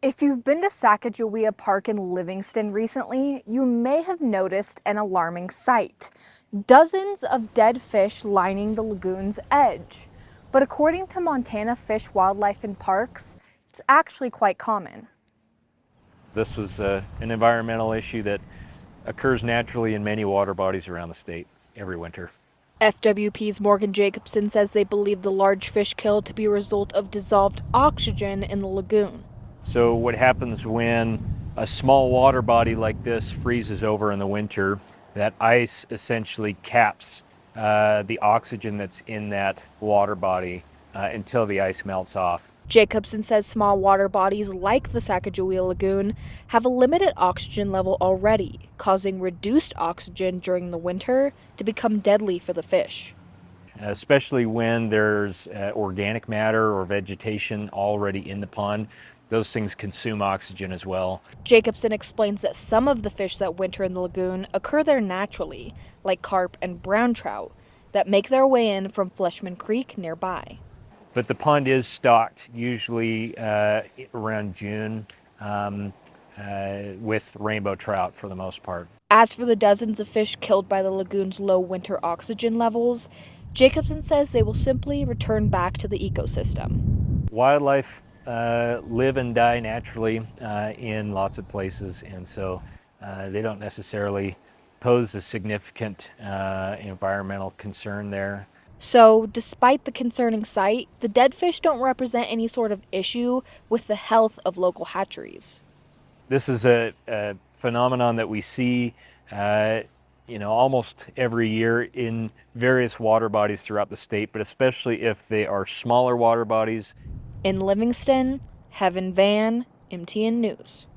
If you've been to Sacajawea Park in Livingston recently, you may have noticed an alarming sight. Dozens of dead fish lining the lagoon's edge. But according to Montana Fish, Wildlife and Parks, it's actually quite common. This was an environmental issue that occurs naturally in many water bodies around the state every winter. FWP's Morgan Jacobson says they believe the large fish killed to be a result of dissolved oxygen in the lagoon. So what happens when a small water body like this freezes over in the winter, that ice essentially caps the oxygen that's in that water body until the ice melts off. Jacobson says small water bodies like the Sacajawea Lagoon have a limited oxygen level already, causing reduced oxygen during the winter to become deadly for the fish. Especially when there's organic matter or vegetation already in the pond. Those things consume oxygen as well. Jacobson explains that some of the fish that winter in the lagoon occur there naturally, like carp and brown trout, that make their way in from Fleshman Creek nearby. But the pond is stocked usually around June with rainbow trout for the most part. As for the dozens of fish killed by the lagoon's low winter oxygen levels, Jacobson says they will simply return back to the ecosystem. Wildlife live and die naturally in lots of places, and so they don't necessarily pose a significant environmental concern there. So, despite the concerning sight, the dead fish don't represent any sort of issue with the health of local hatcheries. This is a phenomenon that we see almost every year in various water bodies throughout the state, but especially if they are smaller water bodies. In Livingston, Heaven Van, MTN News.